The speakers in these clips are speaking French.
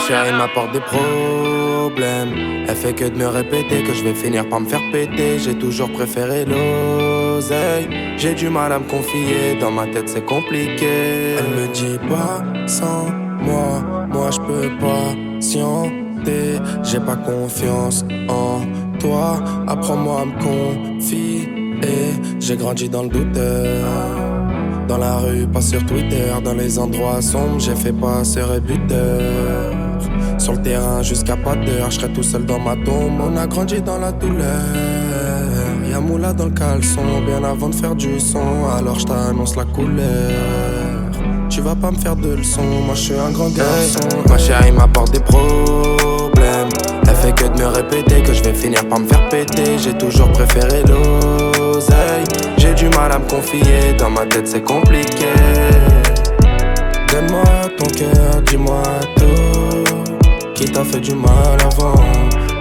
chérie m'apporte des problèmes. Elle fait que de me répéter que je vais finir par me faire péter. J'ai toujours préféré l'oseille. J'ai du mal à me confier, dans ma tête c'est compliqué. Elle me dit pas sans moi, moi je peux pas patienter. J'ai pas confiance en toi, apprends-moi à me confier. J'ai grandi dans le douteur, dans la rue, pas sur Twitter. Dans les endroits sombres, j'ai fait passeur et buteur. Sur le terrain jusqu'à pas d'heure, je serai tout seul dans ma tombe. On a grandi dans la douleur. Y'a moula dans le caleçon, bien avant de faire du son. Alors je t'annonce la couleur. Tu vas pas me faire de leçons, moi je suis un grand garçon. Ma chérie m'apporte des problèmes. Elle fait que de me répéter que je vais finir par me faire péter. J'ai toujours préféré l'oseille. J'ai du mal à me confier, dans ma tête c'est compliqué. Donne-moi ton cœur, dis-moi tout. Qui t'a fait du mal avant?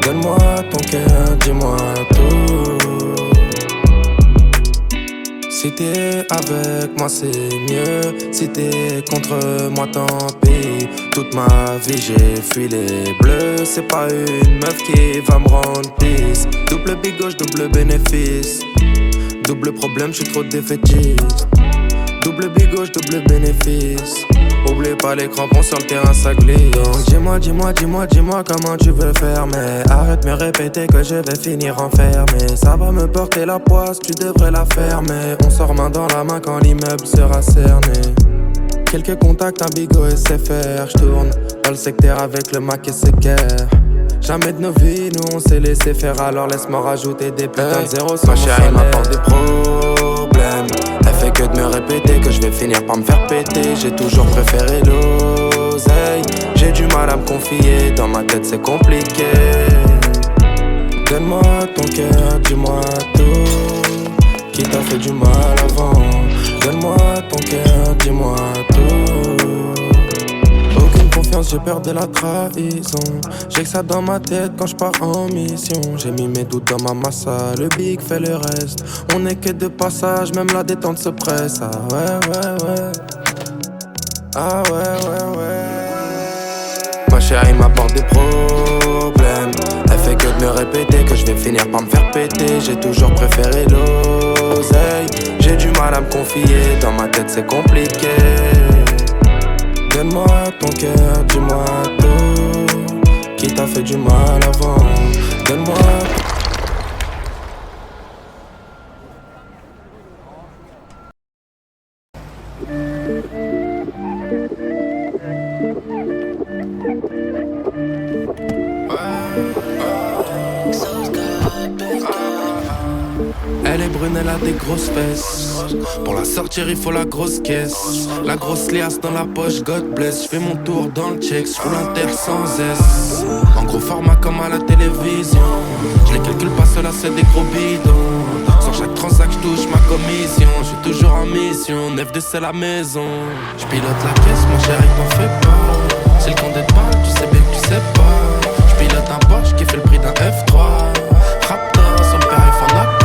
Donne-moi ton cœur, dis-moi tout. Si t'es avec moi c'est mieux. Si t'es contre moi tant pis. Toute ma vie j'ai fui les bleus. C'est pas une meuf qui va me rendre pisse. Double big gauche, double bénéfice. Double problème, j'suis trop défaitiste. Double big gauche, double bénéfice. Oublie pas les crampons sur le terrain ça glisse. Donc dis-moi comment tu veux faire. Mais arrête de me répéter que je vais finir enfermé. Ça va me porter la poisse, tu devrais la fermer. On sort main dans la main quand l'immeuble sera cerné. Quelques contacts, un bigot et c'est faire. J'tourne dans le secteur avec le Mac et ses guerres. Jamais de nos vies, nous on s'est laissé faire. Alors laisse-moi rajouter des putains de zéro sur ma mon chérie m'apporte des problèmes. Elle fait que de me répéter que je vais finir par me faire péter. J'ai toujours préféré l'oseille. J'ai du mal à me confier, dans ma tête c'est compliqué. Donne-moi ton cœur, dis-moi tout. Qui t'a fait du mal avant? Donne-moi ton cœur, dis-moi tout. Aucune confiance, j'ai peur de la trahison. J'ai que ça dans ma tête quand je pars en mission. J'ai mis mes doutes dans ma massa, le big fait le reste. On est que de passage, même la détente se presse. Ah ouais. Ah ouais. Ma chérie m'apporte des problèmes. Elle fait que de me répéter que je vais finir par me faire péter. J'ai toujours préféré l'oseille. J'ai du mal à me confier, dans ma tête c'est compliqué. Donne-moi ton cœur, dis-moi tout. Qui t'a fait du mal avant? Donne-moi. Elle est brune, elle a des grosses fesses. Pour la sortir, il faut la grosse caisse. La grosse liasse dans la poche, God bless. J'fais mon tour dans le check, j'roule inter sans S. En gros format comme à la télévision. Je les calcule pas, cela c'est des gros bidons. Sur chaque transac, j'touche ma commission. J'suis toujours en mission, 9-2 c'est la maison. J'pilote la caisse, mon chéri, t'en fais pas. C'est le compte d'être pas, tu sais bien que tu sais pas. J'pilote un Porsche qui fait le prix d'un F3. Raptor sur le périph' en accord.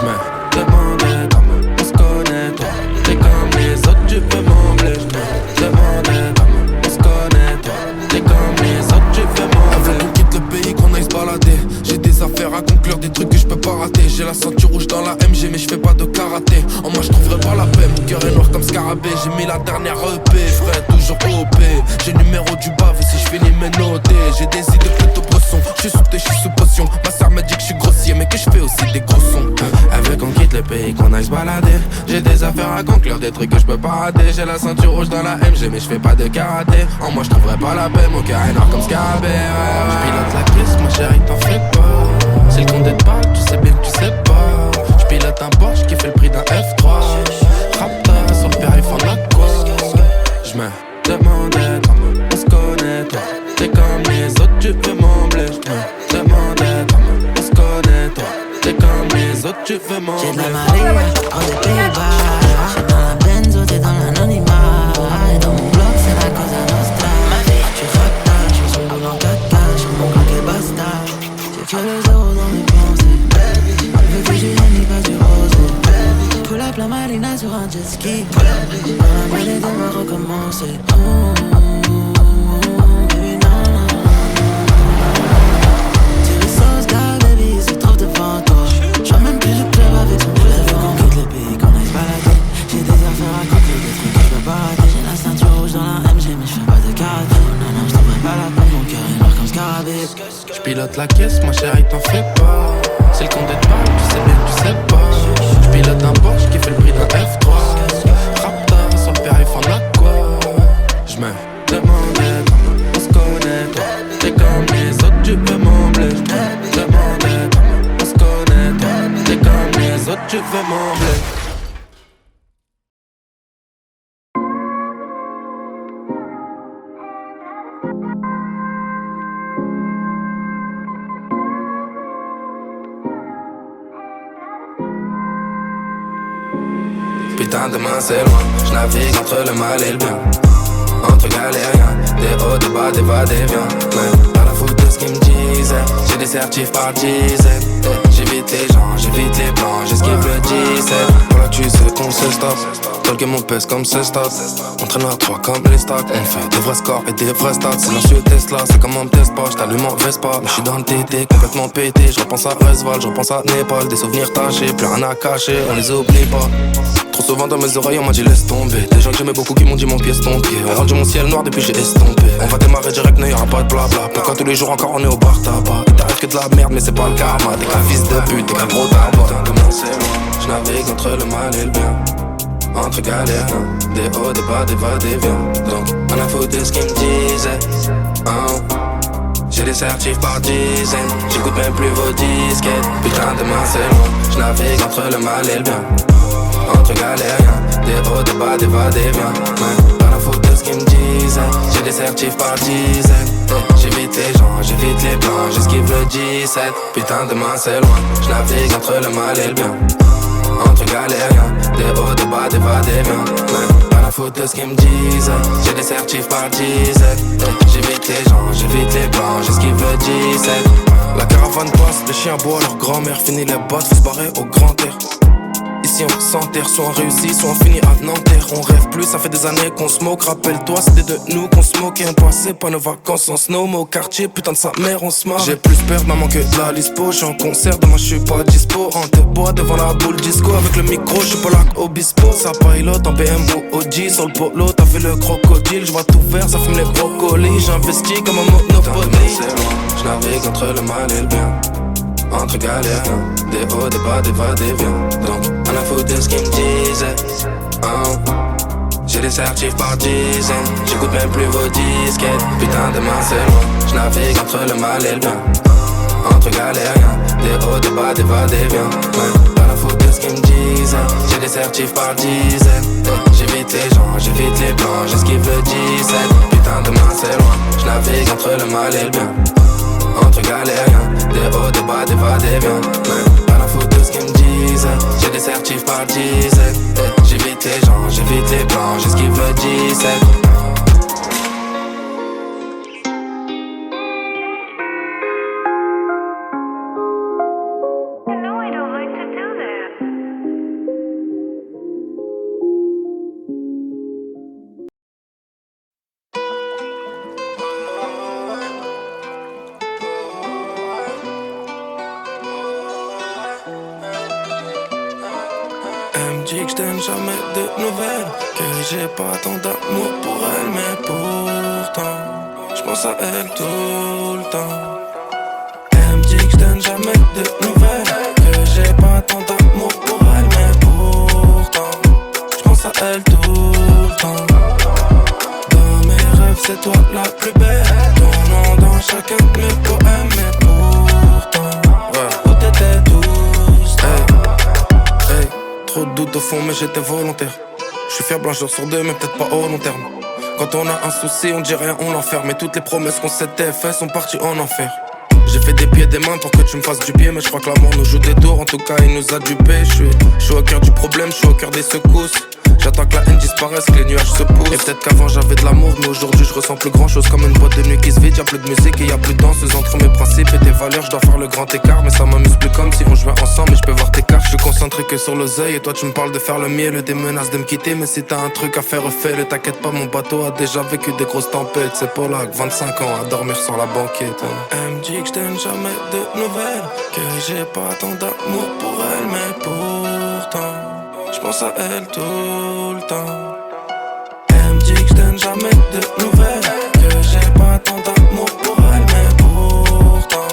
J'me demandais comment on se connaît, toi. T'es comme les autres, tu peux m'embler. J'me demandais comment on se connaît, toi. T'es comme les autres, tu peux m'embler. Avant qu'on quitte le pays, qu'on aille se balader. J'ai des affaires à conclure, des trucs que je peux pas rater. J'ai la ceinture rouge dans la MG, mais je fais pas de karaté. En moi, je trouverai pas la paix. Mon cœur est noir comme scarabée. J'ai mis la dernière EP, frère, toujours OP. J'ai le numéro du bave et si je finis mes notés. J'ai des idées plutôt bresson. J'suis sous thé, j'suis sous potion. Ma sœur m'a dit que je suis grossier, mais que je fais aussi des gros sons. Elle veut qu'on quitte le pays, qu'on aille se balader. J'ai des affaires à conclure, des trucs que je peux pas rater. J'ai la ceinture rouge dans la MG, mais je fais pas de karaté. En moi, je trouverai pas la paix. Mon cœur est noir comme scarabée. J'pilote la caisse, ma chérie, t'en fais pas. C'est le compte d'être pas, tu sais bien que tu sais pas. J'pilote un Porsche qui fait le prix d'un F3. Raptor sur le périph' en accord. J'me demandais comment on se connaît, toi. T'es comme les autres, tu peux m'embler. J'me demandais comment on se connaît, toi. T'es comme les autres, tu peux m'embler. J'ai de la Maria, hors des Pays-Bas. J'suis dans la Benzo, t'es dans l'anonymat. Et dans mon bloc, c'est la Cosa Nostra. J'suis facta, j'suis son boulot en 4K. J'suis mon bloc et basta. J'ai que le zéro dans mes pensées. Je veux que j'ai mis pas du rosé. Pull up la marina sur un jet ski. Dans la mêlée de me recommencer. la caisse, ma chérie, t'en fais pas. C'est le compte de parle, tu sais bien que tu sais pas. J'pilote un Porsche qui fait le prix d'un F3. Rapta sur le périph' en a quoi. J'me demandais comment on se connaît, toi. T'es comme les autres, tu peux m'embler. J'me demandais comment on se connaît, toi. T'es comme les autres, tu veux m'embler. Putain, demain c'est loin, je navigue entre le mal et le bien. Entre galériens, des hauts, des bas, des va, des viens. Mais pas la faute de ce qu'ils me disaient. J'ai des certifs par dizaines. J'évite les gens, j'évite les plans, j'esquive le 17. Voilà, tu sais qu'on se stoppe. Tolke mon pèse comme ce stop. On traîne à 3 comme les stocks. On fait des vrais scores et des vrais stats. Silencieux Tesla, c'est comme on me teste pas. J't'allume en Vespa, mais j'suis dans le TT, complètement pété. J'repense à Resval, j'repense à Népal. Des souvenirs tachés, plus rien à cacher, on les oublie pas. Trop souvent dans mes oreilles on m'a dit laisse tomber. Des gens que j'aimais beaucoup qui m'ont dit mon pied est ton pied. On rendu mon ciel noir depuis j'ai estompé. On va démarrer direct, n'y'aura pas de blabla. Pourquoi tous les jours encore on est au bar tabac? Il t'arrive que de la merde mais c'est pas le karma. T'es qu'un fils de pute, t'es qu'un gros tabac. Putain demain c'est loin, j'navigue entre le mal et le bien. Entre galères, des hauts, des bas, des va, des viens. Donc on a foutu de ce qu'ils me disaient. J'ai des certifs par dizaines. J'écoute même plus vos disquettes. Putain demain c'est loin, j'navigue entre le mal et le bien. Entre galériens, des hauts, des bas, des va, des viens. Mais pas la faute de ce qu'ils me disaient. J'ai des certifs par dizaines. J'évite les gens, j'évite les plans, j'esquive le 17. Putain demain c'est loin, j'navigue entre le mal et le bien. Entre galériens, des hauts, des bas, des va, des viens. Mais pas la faute de ce qu'ils me disaient. J'ai des certifs par dizaines. J'évite les gens, j'évite les plans, j'esquive le 17. La caravane passe, les chiens boivent leur grand-mère. Fini les bottes, faut se barrer au grand air. Ici on s'enterre, soit on réussit, soit on finit à Nanterre. On rêve plus, ça fait des années qu'on se moque. Rappelle-toi, c'était de nous qu'on se moquait. On passait pas nos vacances en snow, mais au quartier, putain de sa mère, on se marre. J'ai plus peur de maman que de la lispo. J'suis en concert, demain j'suis pas dispo. En te bois devant la boule disco. Avec le micro, j'suis pas là Obispo. Ça pilote en BM ou OG. Sur le polo, t'as fait le crocodile. J'vois tout vert, ça fume les brocolis. J'investis comme un monopoly. J'navigue entre le mal et le bien. Entre galères, des hauts, des bas, des va, des viens. Donc on a foutu de ce qu'ils me disaient. J'ai des certifs par dizaines. J'écoute même plus vos disquettes. Putain demain c'est loin, j'navigue entre le mal et le bien. Entre galériens, des hauts, des bas, des va, des viens. Ouais, pas la faute de ce qu'ils me disaient. J'ai des certifs par dizaines. J'évite les gens, j'évite les plans, j'esquive le 17. Putain demain c'est loin, j'navigue entre le mal et le bien. Entre galériens, des hauts, des bas, des va, des viens. Mais pas la faute de ce qu'ils me disaient. J'ai des certifs par dizaines. J'évite les gens, j'évite les plans, j'esquive le 17. Dit que je donne jamais de nouvelles, que j'ai pas tant d'amour pour elle, mais pourtant j'pense à elle tout le temps. Elle me dit que je donne jamais de nouvelles, que j'ai pas tant d'amour pour elle, mais pourtant j'pense à elle tout le temps. Dans mes rêves c'est toi la plus belle, ton nom dans chacun de mes poèmes, mais pourtant où t'étais tous, hey. Trop de doutes au fond mais j'étais volontaire. J'suis fiable un jour sur deux mais peut-être pas au long terme. Quand on a un souci on dit rien, on l'enferme. Mais toutes les promesses qu'on s'était faites sont parties en enfer. J'ai fait des pieds et des mains pour que tu me fasses du pied. Mais je crois que l'amour nous joue des tours, en tout cas il nous a dupés. J'suis au cœur du problème, j'suis au cœur des secousses. J'attends que la haine disparaisse, que les nuages se poussent. Et peut-être qu'avant j'avais de l'amour, mais aujourd'hui je ressens plus grand chose. Comme une boîte de nuit qui se vide, y'a plus de musique et y'a plus de danseuse. Entre mes principes et tes valeurs, je dois faire le grand écart. Mais ça m'amuse plus comme si on jouait ensemble. Mais je peux voir tes cartes, je suis concentré que sur l'oseille. Et toi tu me parles de faire le miel, des menaces de me quitter. Mais si t'as un truc à faire, refais-le. T'inquiète pas, mon bateau a déjà vécu des grosses tempêtes. C'est pas là que 25 ans à dormir sur la banquette. Elle me dit que je donne jamais de nouvelles, que j'ai pas tant d'amour pour elle, mais pourtant j'pense à elle tout le temps. Elle me dit que je donne jamais de nouvelles, que j'ai pas tant d'amour pour elle, mais pourtant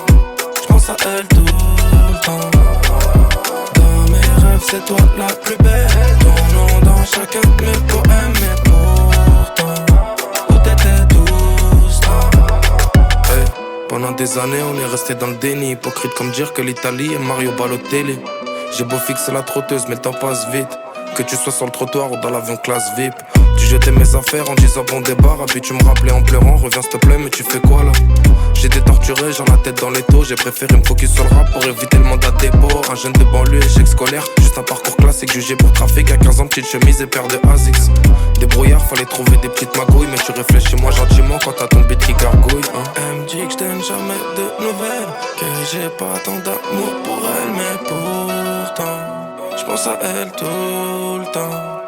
des années, on est resté dans le déni. Hypocrite comme dire que l'Italie est Mario Balotelli. J'ai beau fixer la trotteuse, mais le temps passe vite. Que tu sois sur le trottoir ou dans l'avion classe VIP. Tu jetais mes affaires en disant bon débarras. Puis tu me rappelais en pleurant, reviens s'il te plaît, mais tu fais quoi là? J'étais torturé, j'en la tête dans les taux. J'ai préféré me focus sur le rap pour éviter le mandat dépôt. Un jeune de banlieue, échec scolaire, juste un parcours classique. Jugé pour trafic, à 15 ans, petite chemise et paire de Asics. Débrouillard, fallait trouver des petites magouilles. Mais tu réfléchis moi gentiment quand t'as ton beat qui gargouille, hein. Elle me dit que je donne jamais de nouvelles, que j'ai pas tant d'amour pour elle. Mais pourtant, j'pense à elle tout le temps.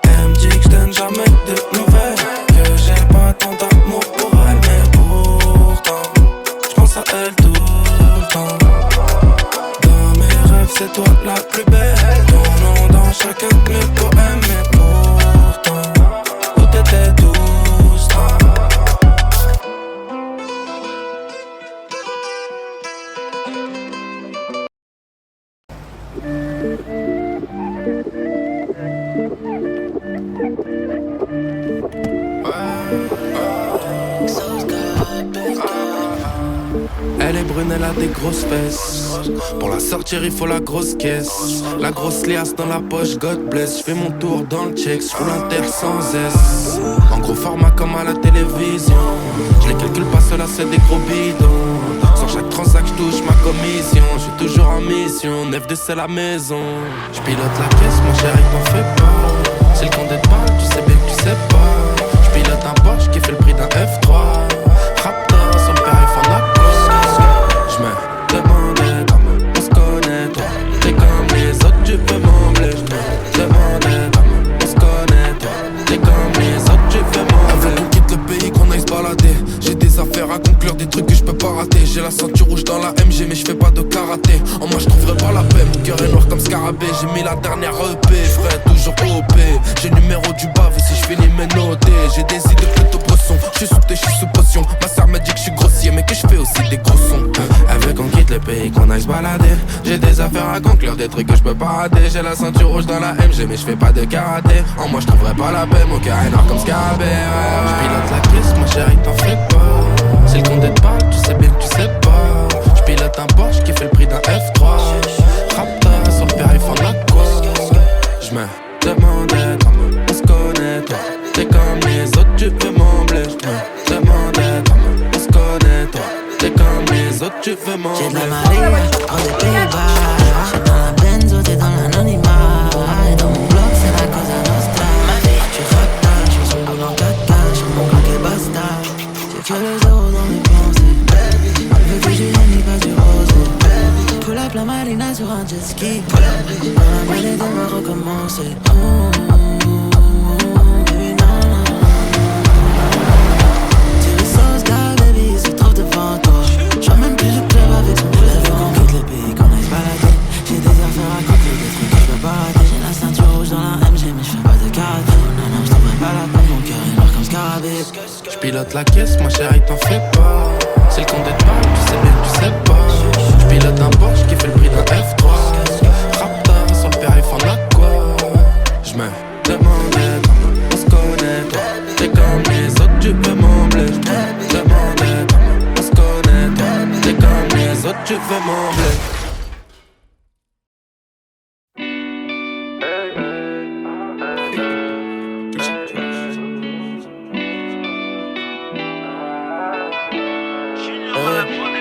Elle me dit que je donne jamais de nouvelles, que j'ai pas tant d'amour pour elle. Mais pourtant, j'pense à elle tout le temps. Dans mes rêves c'est toi la plus belle. Ton nom dans chacun de mes poèmes. Mais pourtant, où t'étais tout ce temps? Elle est brune, elle a des grosses fesses. Pour la sortir, il faut la grosse caisse. La grosse liasse dans la poche, God bless. J'fais mon tour dans le check, j'roule inter sans S. En gros format comme à la télévision. Je les calcule pas, cela c'est des gros bidons. Sur chaque transac, j'touche ma commission. J'suis toujours en mission, 9-2 c'est la maison. J'pilote la caisse, mon chéri, t'en fais pas. C'est le compte d'être pas, tu sais bien que tu sais pas. J'pilote un Porsche qui fait le prix d'un F3. Raptor sur le périph' en accord. J'me demandais comment on se connaît, toi. T'es comme les autres, tu peux m'embler. J'me demandais comment on se connaît, toi. T'es comme les autres, tu peux m'embler. Avant qu'on quitte le pays, qu'on aille se balader. J'ai des affaires à conclure, des trucs que je peux pas rater. J'ai la ceinture rouge dans la MG, mais je fais pas de karaté. En moi, je trouverai pas la paix. Mon cœur est noir comme scarabée. J'ai mis la dernière EP, frère, toujours OP. J'ai le numéro du bave et si je finis mes notés. J'ai des idées plutôt bresson. J'suis sous thé, j'suis sous potion. Ma sœur m'a dit que je suis grossier, mais que je fais aussi des gros sons. Elle veut qu'on quitte le pays, qu'on aille se balader. J'ai des affaires à conclure, des trucs que je peux pas rater. J'ai la ceinture rouge dans la MG, mais je fais pas de karaté. En moi, je trouverai pas la paix. Mon cœur est noir comme scarabée. J'pilote la caisse, ma chérie, t'en fais pas. C'est le compte d'être pas, tu sais bien que tu sais pas. J'pilote un Porsche qui fait le prix d'un F3. Raptor sur le périph' en accord. J'me demandais comment on se connaît, toi. T'es comme les autres, tu peux m'embler. J'me demandais comment on se connaît, toi. T'es comme les autres, tu peux m'embler. J'ai de la Maria, hors des Pays-Bas. J'suis dans la Benzo, t'es dans l'anonymat. Et dans mon bloc, c'est la Cosa Nostra. J'suis fatal, j'fais son boulot en 4K. J'suis mon bloc et basta. J'ai que le zéro dans mes pensées. Veux que j'ai mis pas du rosé. Pull up la marina sur un jet ski. Dans la mêlée, on va recommencer. Baby, non, non, non. Tu les sauces, gars, baby, il se trouve devant toi. J'vois même plus le club avec son frère. Qu'on quitte le pays, qu'on aille se balader. J'ai des affaires à conclure, des trucs que je peux pas rater. J'ai la ceinture rouge dans la MG, mais je fais pas de karaté. Non, non, je trouverai pas la peine, mon cœur est noir comme scarabée. J'pilote la caisse, ma chérie, t'en fais pas. C'est le compte d'être pas, tu sais bien que tu sais pas. J'pilote un Porsche qui fait le prix d'un F3. Raptor sur le périph' en accord. J'me demandais comment on se connaît, toi. T'es comme les autres, tu peux m'embler. J'me demandais comment on se connaît, toi. T'es comme les autres, tu peux m'embler.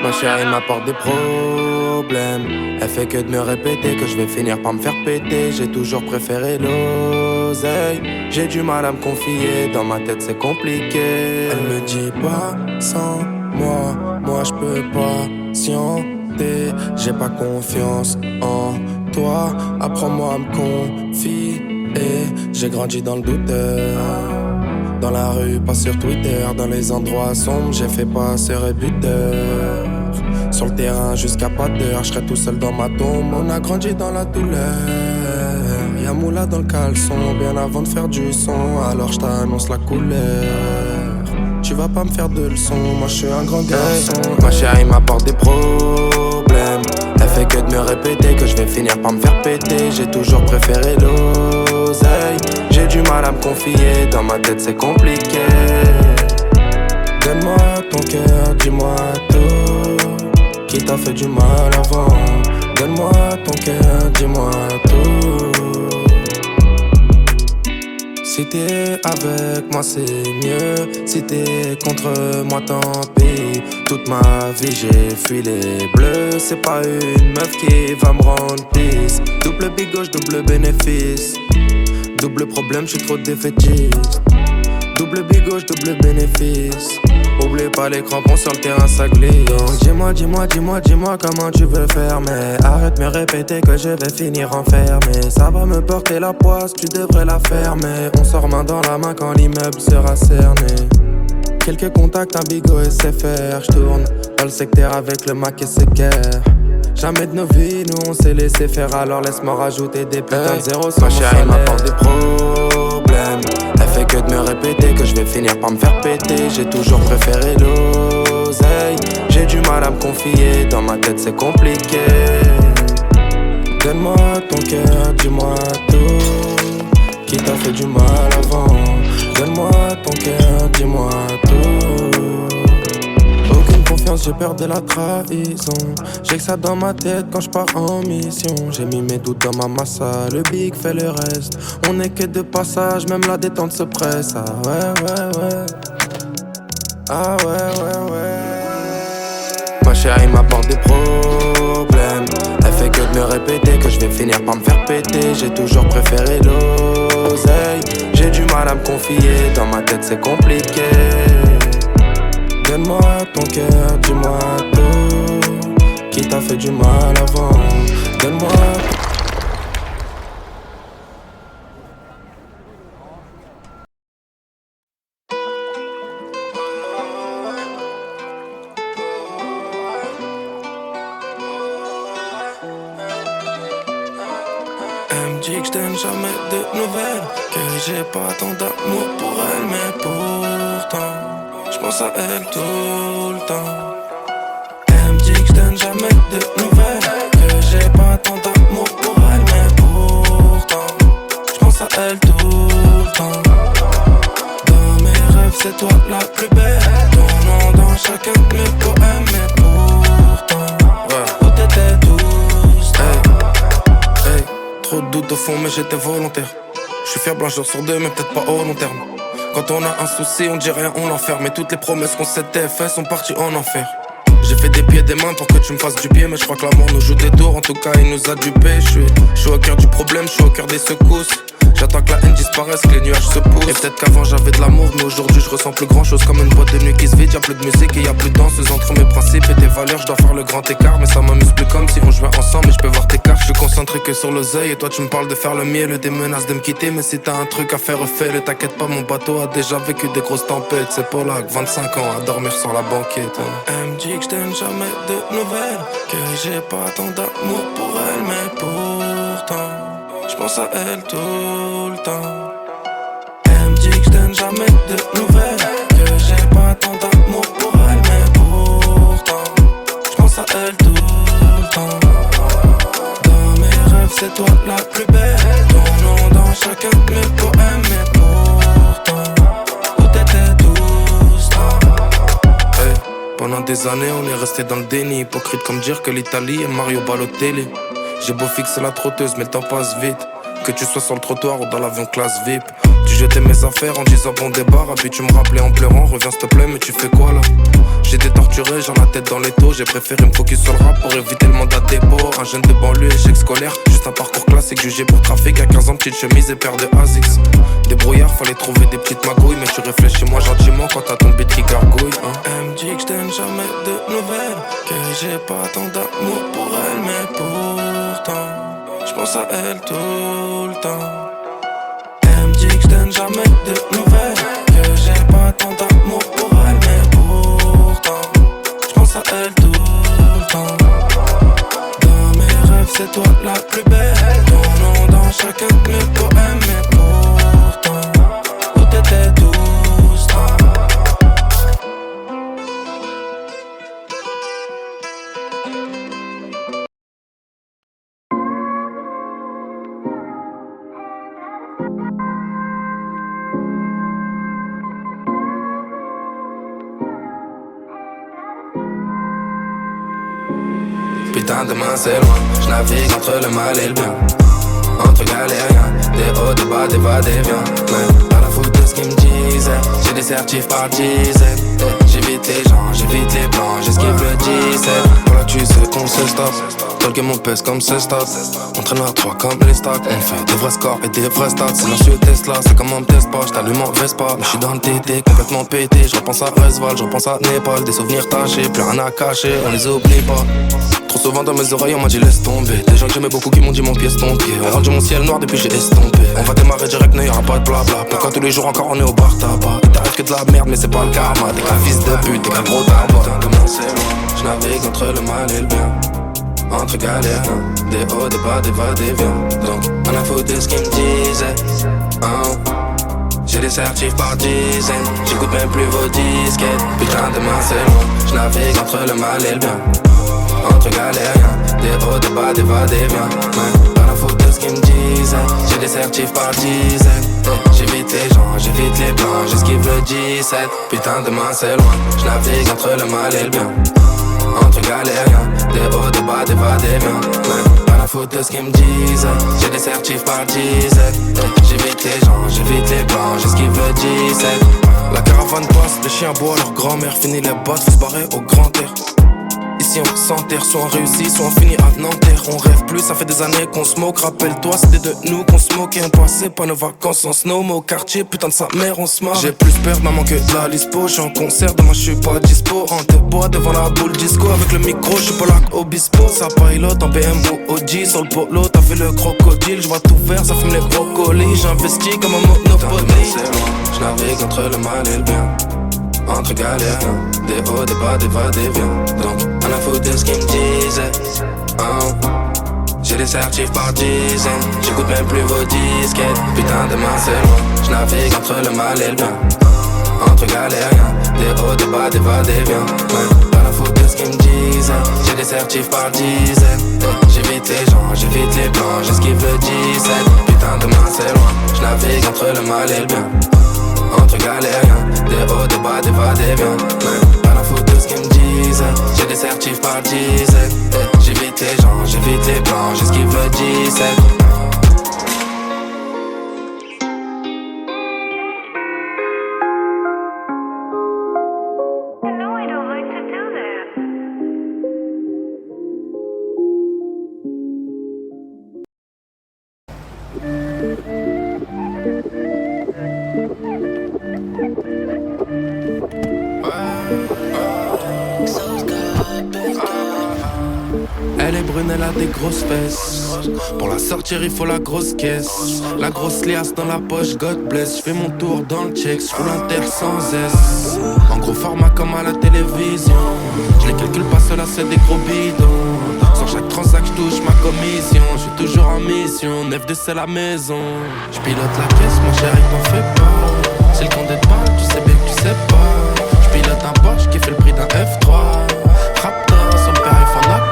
Ma chérie m'apporte des problèmes. Elle fait que de me répéter que je vais finir par me faire péter. J'ai toujours préféré l'oseille. J'ai du mal à me confier, dans ma tête c'est compliqué. Elle me dit pas sans moi, moi je peux pas patienter. J'ai pas confiance en toi, apprends-moi à me confier. J'ai grandi dans le douteur. Dans la rue, pas sur Twitter. Dans les endroits sombres, j'ai fait passer et buteur. Sur le terrain jusqu'à pas d'heure, je serai tout seul dans ma tombe. On a grandi dans la douleur. Y'a moula dans le caleçon, bien avant de faire du son. Alors je t'annonce la couleur. Tu vas pas me faire de leçons, moi je suis un grand garçon. Ma chérie m'apporte des problèmes. Elle fait que de me répéter que je vais finir par me faire péter. J'ai toujours préféré l'oseille. J'ai du mal à me confier, dans ma tête c'est compliqué. Donne-moi ton cœur, dis-moi tout. Qui t'a fait du mal avant? Donne-moi ton cœur, dis-moi tout. Si t'es avec moi c'est mieux, si t'es contre moi tant pis. Toute ma vie j'ai fui les bleus, c'est pas une meuf qui va me rendre pisse. Double big gauche, double bénéfice. Double problème, j'suis trop défaitiste. Double big gauche, double bénéfice. Oublie pas les crampons sur le terrain, ça glisse. Donc dis-moi comment tu veux faire. Mais arrête me répéter que je vais finir enfermé. Ça va me porter la poisse, tu devrais la fermer. On sort main dans la main quand l'immeuble sera cerné. Quelques contacts, un bigot et c'est faire. J'tourne dans le secteur avec le Mac et ses guerres. Jamais de nos vies, nous on s'est laissé faire. Alors laisse-moi rajouter des putains de zéro sur ma mon chérie m'apporte salaire. des problèmes. Elle fait que de me répéter que je vais finir par me faire péter. J'ai toujours préféré l'oseille. J'ai du mal à me confier, dans ma tête c'est compliqué. Donne-moi ton cœur, dis-moi tout. Qui t'a fait du mal avant? Donne-moi ton cœur, dis-moi tout. Aucune confiance, j'ai peur de la trahison. J'ai que ça dans ma tête quand je pars en mission. J'ai mis mes doutes dans ma massa, le big fait le reste. On est que de passage, même la détente se presse. Ah ouais. Ah ouais. Ma chérie m'apporte des problèmes. Elle fait que de me répéter que je vais finir par me faire péter. J'ai toujours préféré l'oseille. J'ai du mal à me confier, dans ma tête c'est compliqué. Donne-moi ton cœur, dis-moi tout. Qui t'a fait du mal avant? Donne-moi. Elle me dit que je donne jamais de nouvelles, que j'ai pas tant d'amour pour elle, mais pourtant j'pense à elle tout le temps. Elle me dit que je donne jamais de nouvelles, que j'ai pas tant d'amour pour elle, mais pourtant j'pense à elle tout le temps. Dans mes rêves c'est toi la plus belle, ton nom dans chacun de mes poèmes, mais pourtant où t'étais tous? Hey, trop de doutes au fond mais j'étais volontaire. J'suis fiable un jour sur deux mais peut-être pas au long terme. Quand on a un souci on dit rien, on l'enferme. Mais toutes les promesses qu'on s'était faites sont parties en enfer. J'ai fait des pieds et des mains pour que tu me fasses du pied. Mais je crois que l'amour nous joue des tours, en tout cas il nous a dupés. J'suis au cœur du problème, j'suis au cœur des secousses. J'attends que la haine disparaisse, que les nuages se poussent. Et peut-être qu'avant j'avais de l'amour, mais aujourd'hui je ressens plus grand chose. Comme une boîte de nuit qui se vide, y'a plus de musique et y'a plus de danseuse. Entre mes principes et tes valeurs, je dois faire le grand écart. Mais ça m'amuse plus comme si on jouait ensemble. Mais je peux voir tes cartes, je suis concentré que sur l'oseille. Et toi tu me parles de faire le miel, des menaces de me quitter. Mais si t'as un truc à faire, refais-le. T'inquiète pas, mon bateau a déjà vécu des grosses tempêtes. C'est pas là que 25 ans à dormir sur la banquette. Elle me dit que je donne jamais de nouvelles, que j'ai pas tant d'amour pour elle, mais pourtant j'pense à elle tout le temps. Elle me dit que je donne jamais de nouvelles, que j'ai pas tant d'amour pour elle, mais pourtant j'pense à elle tout le temps. Dans mes rêves c'est toi la plus belle, ton nom dans chacun de mes poèmes, mais pourtant où t'étais tous temps? Hey, pendant des années on est resté dans le déni, hypocrite comme dire que l'Italie est Mario Balotelli. J'ai beau fixer la trotteuse mais le temps passe vite. Que tu sois sur le trottoir ou dans l'avion classe VIP. Tu jetais mes affaires en disant bon débarras. Puis tu me rappelais en pleurant, reviens s'il te plaît mais tu fais quoi là? J'étais torturé, j'en la tête dans les taux. J'ai préféré me focus sur le rap pour éviter le mandat dépôt. Un jeune de banlieue, échec scolaire, juste un parcours classique. Jugé pour trafic, à 15 ans, petite chemise et paire de Asics. Des brouillards, fallait trouver des petites magouilles. Mais tu réfléchis moi gentiment quand t'as ton beat qui gargouille, hein. Elle me dit que je donne jamais de nouvelles, que j'ai pas tant d'amour pour elle, mais pourtant j'pense à elle tout le temps. Elle me dit que je donne jamais de nouvelles, que j'ai pas tant d'amour pour elle, mais pourtant j'pense à elle tout le temps. Dans mes rêves c'est toi la plus belle, ton nom dans chacun de mes poèmes, mais pourtant où t'étais tous temps? putain demain c'est loin. Je navigue entre le mal et le bien, entre galériens, des hauts, des bas, des va, des viens. Mais pas la faute de ce qu'ils me disaient. J'ai des certifs par dizaines. J'évite les gens, j'évite les plans, j'esquive le 17. Voilà tu sais qu'on se stoppe. Talk mon pèse comme ce stop. On traîne à 3 comme les stocks. On fait des vrais scores et des vrais stats. C'est l'ancien Tesla, c'est comme on me teste pas. J't'allume en Vespa, mais j'suis dans le TT complètement pété. J'repense à Resval, j'repense à Népal. Des souvenirs tachés, plus rien à cacher, on les oublie pas. Trop souvent dans mes oreilles on m'a dit laisse tomber. Des gens que j'aimais beaucoup qui m'ont dit mon pied est ton pied. On rendu mon ciel noir depuis j'ai estompé. On va démarrer direct, n'y'aura pas de blabla. Pourquoi tous les jours encore on est au bar tabac? Il t'arrive que de la merde mais c'est pas le karma. T'es qu'un fils de pute, t'es qu'un gros tabac. Putain demain c'est loin. J'navigue entre le mal et le bien, entre galères, des hauts, des bas, des va, des viens. Donc on a foutu de ce qu'ils me disaient. J'ai des certifs par dizaines. J'écoute même plus vos disquettes. Putain demain c'est loin. J'navigue entre le mal et le bien, entre galériens, des hauts, des bas, des va, des viens. Mais pas la faute de ce qu'ils me disaient. J'ai des certifs par dizaines. J'évite les gens, j'évite les plans, j'esquive le 17. Putain demain c'est loin. J'navigue entre le mal et le bien, entre galériens, des hauts, des bas, des va, des viens. Mais pas la faute de ce qu'ils me disaient. J'ai des certifs par dizaines. J'évite les gens, j'évite les plans, j'esquive le 17. La caravane passe, les chiens boivent leur grand-mère. Fini les bottes, faut se barrer au grand air. Ici on s'enterre, soit on réussit, soit on finit à Nanterre. On rêve plus, ça fait des années qu'on se moque. Rappelle-toi, c'était de nous qu'on se moquait. On passait pas nos vacances en snow, mais au quartier, putain de sa mère, on se marre. J'ai plus peur de maman que de la lispo. J'suis en concert, demain j'suis pas dispo. En te bois devant la boule disco. Avec le micro, j'suis pas là Obispo. Ça pilote en BM ou OG. Sur le polo, t'as fait le crocodile. J'vois tout vert, ça fume les brocolis. J'investis comme un monopoly. J'navigue entre le mal et le bien, entre galères, des hauts, des bas, des va, des viens. Donc on a foutu de ce qu'ils me disaient. J'ai des certifs par dizaines. J'écoute même plus vos disquettes. Putain demain c'est loin. J'navigue entre le mal et le bien, entre galériens, des hauts, des bas, des va, des viens. Ouais, pas la faute de ce qu'ils me disaient. J'ai des certifs par dizaines. J'évite les gens, j'évite les plans, j'esquive le 17. Putain demain c'est loin. J'navigue entre le mal et le bien, entre galériens, des hauts, des bas, des va, des viens. Mais pas la faute de ce qu'ils me disaient. J'ai des certifs par dizaines. J'évite les gens, j'évite les plans, j'esquive le 17. Elle est brune, elle a des grosses fesses. Pour la sortir, il faut la grosse caisse. La grosse liasse dans la poche, God bless. J'fais mon tour dans le check, j'roule inter sans S. En gros format comme à la télévision. Je les calcule pas, cela c'est des gros bidons. Sur chaque transac, j'touche ma commission. J'suis toujours en mission, 9-2 c'est la maison. J'pilote la caisse, mon chéri, t'en fais pas. C'est le compte d'être pas, tu sais bien que tu sais pas. J'pilote un Porsche qui fait le prix d'un F3. Raptor sur le périph' en accord.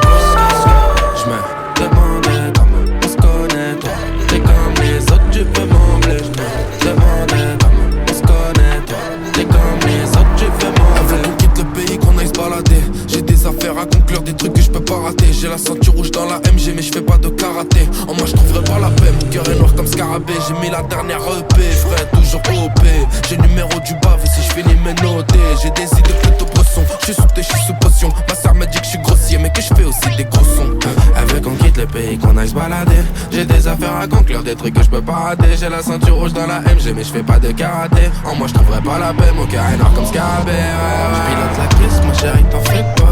J'me demandais comment on se connaît, toi. T'es comme les autres, tu peux m'embler. J'me demandais comment on se connaît, toi. T'es comme les autres, tu peux m'embler. Avant qu'on quitte le pays, qu'on aille se balader. J'ai des affaires à conclure, des trucs que je peux pas rater. J'ai la ceinture rouge dans la MG, mais je fais pas de karaté. En moi, je trouverai pas la paix. Mon cœur est noir comme scarabée. J'ai mis la dernière EP, frère, toujours OP. J'ai le numéro du bave et si je finis mes notés. J'ai des idées plutôt bresson. J'suis sous thé, j'suis sous potion. Ma sœur m'a dit que je suis grossier, mais que je fais aussi des gros sons. Elle veut qu'on quitte le pays, qu'on aille se balader. J'ai des affaires à conclure, des trucs que je peux pas rater. J'ai la ceinture rouge dans la MG, mais je fais pas de karaté. En moi, je trouverai pas la paix. Mon cœur est noir comme scarabée. J'pilote la caisse, ma chérie, t'en fais pas.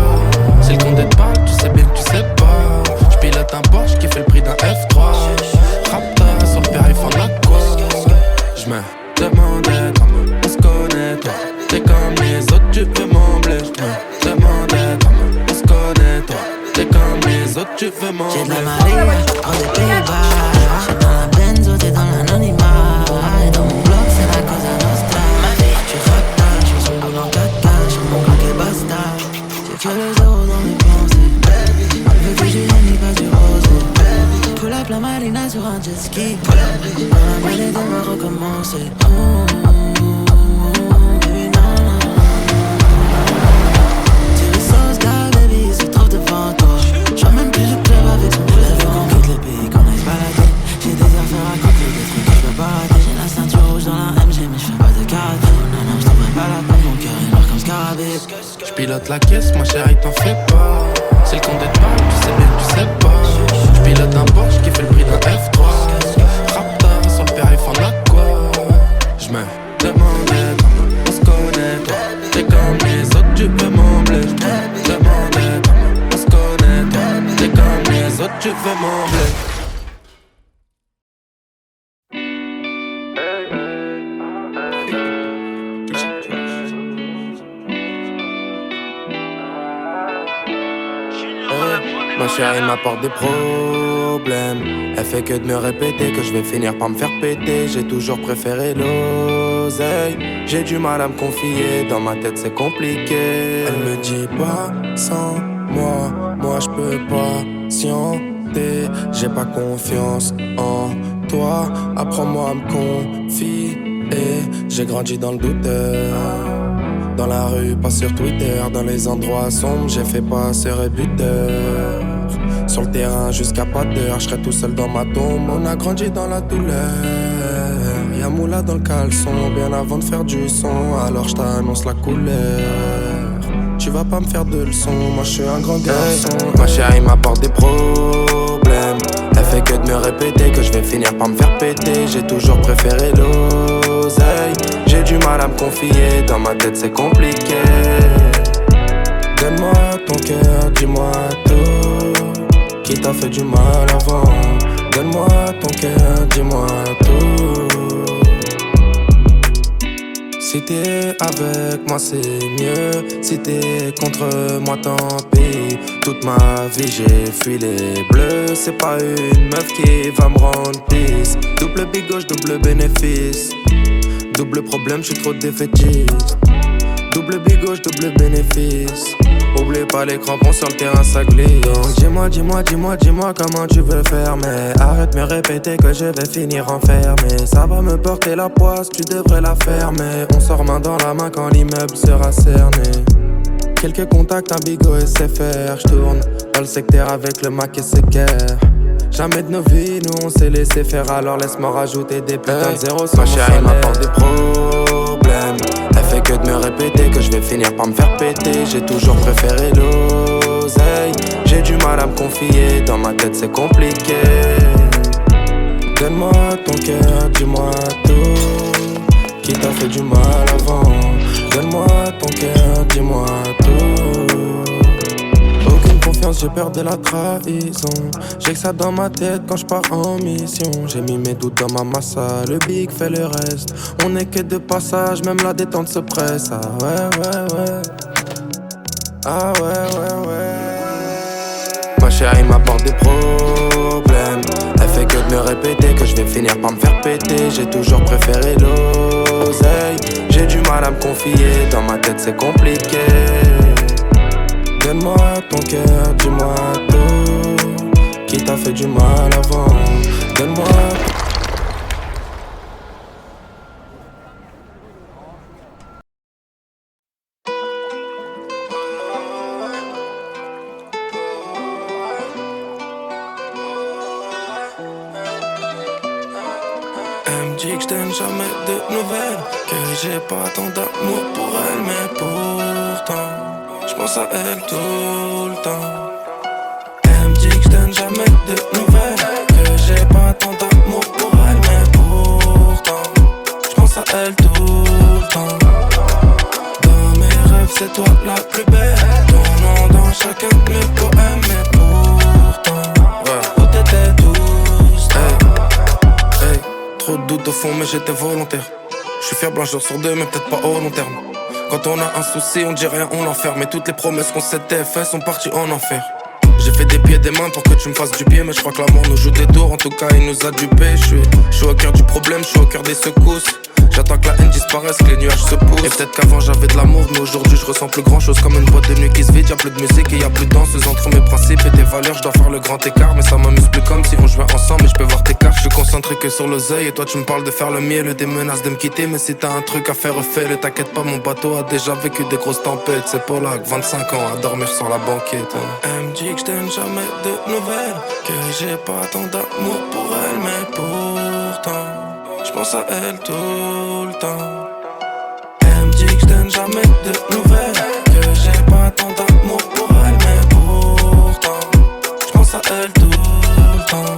C'est le compte d'être pas, tu sais bien que tu sais pas. J'pilote un Porsche qui fait le prix d'un F3. Raptor sur le périph' en accord. J'me demandais comment on se connaît, toi. T'es comme les autres, tu peux m'embler. J'me demandais comment on se connaît, toi. T'es comme les autres, tu peux m'embler. J'ai de la Maria, hors des Pays-Bas. J'suis dans la benzo, t'es dans l'anonymat. Et dans mon bloc, c'est la cosa nostra. J'suis rapta, j'suis son boule en 4K. J'suis mon bloc et basta. J'ai que le zéro dans mes pensées. Avec que j'ai mis pas du rosé. Pull up la marina sur un jet ski. Dans la mêlée, on va recommencer. Baby, non, non, non. Tu les sauces, gars, baby, c'est trop devant toi. J'vois même plus J'pilote la caisse, ma chérie, t'en fais pas. C'est le compte de parle, tu sais bien que tu sais pas. J'pilote un Porsche qui fait le prix d'un F3. Rapta, sur le périph' en a quoi. J'me demandais comment on se connaît, toi. T'es comme les autres, tu peux m'embler. J'me demandais comment on se connaît, toi. T'es comme les autres, tu veux m'embler. Ma chérie m'apporte des problèmes. Elle fait que de me répéter que je vais finir par me faire péter. J'ai toujours préféré l'oseille. J'ai du mal à me confier, dans ma tête c'est compliqué. Elle me dit pas sans moi, moi je peux pas patienter. J'ai pas confiance en toi, apprends-moi à me confier. J'ai grandi dans le douteur. Dans la rue, pas sur Twitter. Dans les endroits sombres, j'ai fait passeur et buteur. Sur le terrain jusqu'à pas d'heure, je serai tout seul dans ma tombe. On a grandi dans la douleur. Y'a moula dans le caleçon, bien avant de faire du son. Alors je t'annonce la couleur. Tu vas pas me faire de leçons, moi je suis un grand garçon. Ma chérie m'apporte des problèmes. Elle fait que de me répéter que je vais finir par me faire péter. J'ai toujours préféré l'oseille. J'ai du mal à me confier, dans ma tête c'est compliqué. Donne-moi ton cœur, dis-moi tout. Qui t'a fait du mal avant? Donne-moi ton cœur, dis-moi tout. Si t'es avec moi c'est mieux. Si t'es contre moi tant pis. Toute ma vie j'ai fui les bleus. C'est pas une meuf qui va me rendre pisse. Double big gauche, double bénéfice. Double problème, j'suis trop défaitiste. Double big gauche, double bénéfice. Oublie pas les crampons sur le terrain, ça glisse. Donc dis-moi comment tu veux faire. Mais arrête de me répéter que je vais finir enfermé. Ça va me porter la poisse, tu devrais la fermer. On sort main dans la main quand l'immeuble sera cerné. Quelques contacts, un bigot et c'est faire. J'tourne dans le secteur avec le Mac et ses guerres. Jamais de nos vies, nous on s'est laissé faire. Alors laisse-moi rajouter des putains de zéro sur ma mon chérie m'apporte des problèmes. Elle fait que de me répéter que je vais finir par me faire péter. J'ai toujours préféré l'oseille. J'ai du mal à me confier, dans ma tête c'est compliqué. Donne-moi ton cœur, dis-moi tout. Qui t'a fait du mal avant? Donne-moi ton cœur, dis-moi tout. Aucune confiance, j'ai peur de la trahison. J'ai que ça dans ma tête quand je pars en mission. J'ai mis mes doutes dans ma massa, le big fait le reste. On est que de passage, même la détente se presse. Ah ouais. Ah ouais. Ma chérie m'apporte des problèmes. Elle fait que de me répéter que je vais finir par me faire péter. J'ai toujours préféré l'oseille. J'ai du mal à me confier, dans ma tête c'est compliqué. Donne-moi ton cœur, dis-moi tout. Qui t'a fait du mal avant? Donne-moi. Elle me dit que je donne jamais de nouvelles, que j'ai pas tant d'amour pour elle, mais pourtant j'pense à elle tout le temps. Elle me dit que je donne jamais de nouvelles, que j'ai pas tant d'amour pour elle, mais pourtant j'pense à elle tout le temps. Dans mes rêves c'est toi la plus belle, ton nom dans chacun de mes poèmes, mais pourtant où t'étais tous? Hey, trop de doutes au fond mais j'étais volontaire. J'suis fiable un jour sur deux mais peut-être pas au long terme. Quand on a un souci, on dit rien, on l'enferme. Mais toutes les promesses qu'on s'était faites sont parties en enfer. J'ai fait des pieds et des mains pour que tu me fasses du pied. Mais je crois que l'amour nous joue des tours, en tout cas il nous a dupés. J'suis au cœur du problème, j'suis au cœur des secousses. J'attends que la haine disparaisse, que les nuages se poussent. Et peut-être qu'avant j'avais de l'amour, mais aujourd'hui je ressens plus grand chose. Comme une boîte de nuit qui se vide, y'a plus de musique et y'a plus de danseuse. Entre mes principes et tes valeurs, je dois faire le grand écart. Mais ça m'amuse plus comme si on jouait ensemble. Mais je peux voir tes cartes, je suis concentré que sur l'oseille. Et toi tu me parles de faire le miel, des menaces de me quitter. Mais si t'as un truc à faire, refais-le. T'inquiète pas, mon bateau a déjà vécu des grosses tempêtes. C'est Polak, 25 ans, à dormir sur la banquette. Elle me dit que je donne jamais de nouvelles, que j'ai pas tant d'amour pour elle, mais pourtant j'pense à elle tout le temps. Elle me dit que je donne jamais de nouvelles, que j'ai pas elle tout le temps.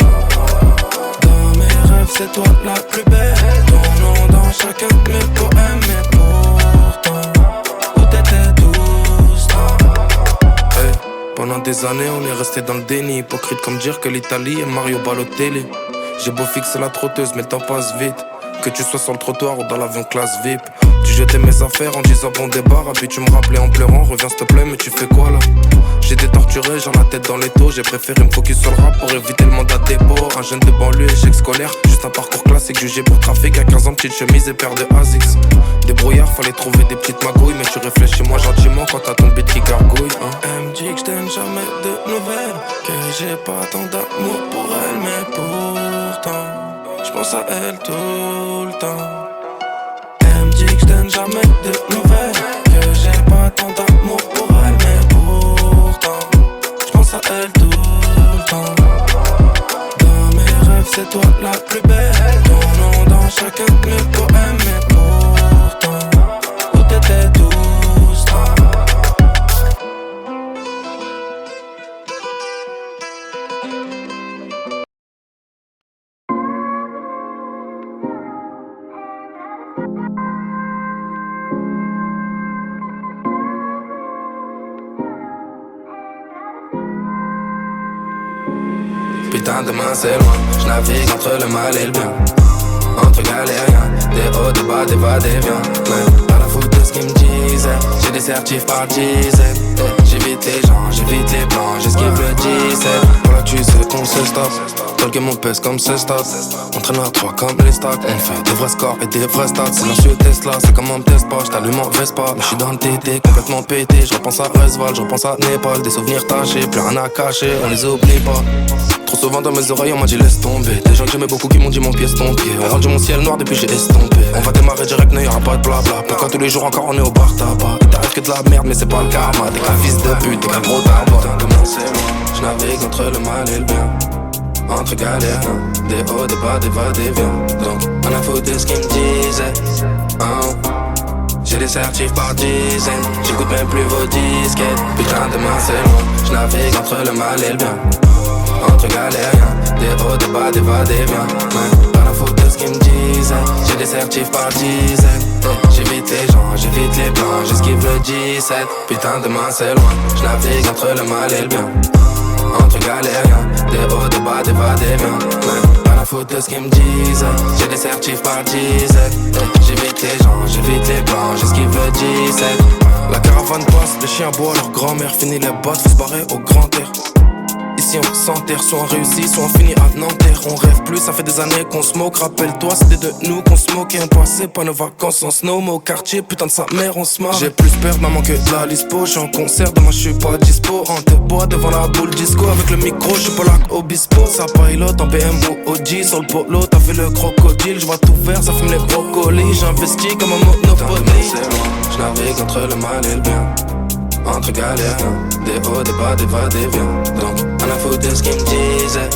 Dans mes rêves, c'est toi la plus belle. Ton nom dans chacun de mes poèmes. Mais pourtant, où t'étais tout ce temps? Hey, pendant des années, on est resté dans le déni. Hypocrite comme dire que l'Italie est Mario Balotelli. J'ai beau fixer la trotteuse, mais le temps passe vite. Que tu sois sur le trottoir ou dans l'avion classe VIP. Tu jetais mes affaires en disant bon débarras. Puis tu me rappelais en pleurant, reviens s'il te plaît, mais tu fais quoi là? J'étais torturé, j'en la tête dans les taux. J'ai préféré me focus sur le rap pour éviter le mandat de dépôt. Un jeune de banlieue, échec scolaire, juste un parcours classique. Jugé pour trafic à 15 ans, petite chemise et paire de Asics. Débrouillard, fallait trouver des petites magouilles. Mais tu réfléchis moi gentiment quand t'as ton beat qui gargouille hein. Elle me dit que je donne jamais de nouvelles, que j'ai pas tant d'amour pour elle. Mais pourtant, j'pense à elle tout le temps. Elle me dit que je donne jamais de nouvelles, que j'ai pas tant d'amour pour elle. Mais pourtant, j'pense à elle tout le temps. Dans mes rêves, c'est toi la plus belle. Ton nom dans chacun de mes poèmes. Mais pourtant, où t'étais tout ce temps? Putain, demain c'est loin, je navigue entre le mal et le bien. Entre galériens, des hauts, des bas, des va-et-vient. Mais pas la faute de ce qu'ils me disaient. J'ai des certifs par dizaines. J'évite les gens, j'évite les plans, j'esquive le 17. Voilà, tu sais qu'on se stoppe. Dans le game on pèse comme ce stop. On traîne à 3 comme les stocks. On fait des vrais scores et des vrais stats. Silencieux Tesla, c'est comme on me teste pas. J't'allume en Vespa, mais j'suis dans le TT complètement pété. J'repense à Resval, j'repense à Népal. Des souvenirs tachés, plus rien à cacher, on les oublie pas. Trop souvent dans mes oreilles on m'a dit laisse tomber. Des gens que j'aimais beaucoup qui m'ont dit mon pied est ton pied. On rendu mon ciel noir depuis j'ai estompé. On va démarrer direct, n'y'aura pas de blabla. Pourquoi tous les jours encore on est au bar tabac? Il t'arrive que de la merde mais c'est pas le karma. T'es qu'un fils de pute, t'es qu'un gros tabac. Putain demain c'est loin, j'navigue entre le mal et le bien. Entre galères, des hauts, des bas, des va-et-vient. Donc on a foutu de ce qu'ils me disaient J'ai des certifs par dizaines. J'écoute même plus vos disquettes. Putain demain c'est loin, j'navigue entre le mal et le bien. Entre galériens, des hauts, des bas, des va-et-vient. Pas la faute de ce qu'ils me disaient. J'ai des certifs par dizaines. J'évite les gens, j'évite les plans, j'esquive le 17. Putain demain c'est loin, j'navigue entre le mal et le bien. Entre galériens, des hauts, des bas, des va-et-vient. Pas la faute de ce qu'ils me disaient. J'ai des certifs par dizaines. J'évite les gens, j'évite les plans, j'esquive le 17. La caravane passe, les chiens boivent leur grand-mère. Fini les bottes, faut se barrer au grand air. Ici on s'enterre, soit on réussit, soit on finit à Nanterre. On rêve plus, ça fait des années qu'on se moque. Rappelle-toi, c'était de nous qu'on se moquait. On passait pas nos vacances en snow, mais au quartier, putain de sa mère, on se marre. J'ai plus peur de maman que de la lispo. J'suis en concert, demain j'suis pas dispo. En te bois devant la boule disco. Avec le micro, j'suis pas là Obispo. Ça pilote en BM ou OG. Sur le polo, t'as fait le crocodile. J'vois tout faire, ça fume les brocolis. J'investis comme un monopoly. J'navigue entre le mal et le bien. Entre galères, des hauts, des bas, des va-et-vient. Donc on a foutu de ce qu'ils me disaient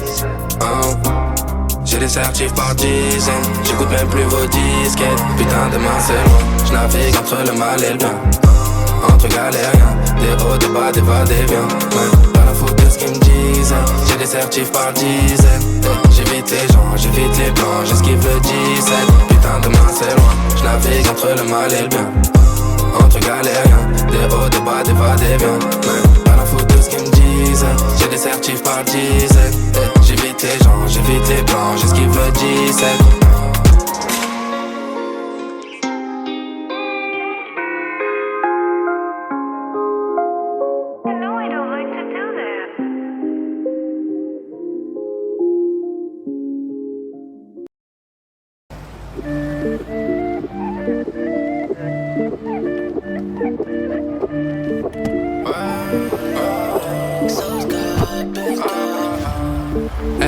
J'ai des certifs par dizaines. J'écoute même plus vos disquettes. Putain demain c'est loin, j'navigue entre le mal et le bien. Entre galériens, des hauts, des bas, des va-et-vient. Pas la faute de ce qu'ils me disaient. J'ai des certifs par dizaines. J'évite les gens, j'évite les plans, j'esquive le 17. Putain demain c'est loin, j'navigue entre le mal et le bien. Entre galériens, des hauts, des bas, des va-et-vient. Pas la faute de ce qu'ils me disaient. J'ai des certifs par dizaines. J'évite les gens, j'évite les plans, j'esquive le 17.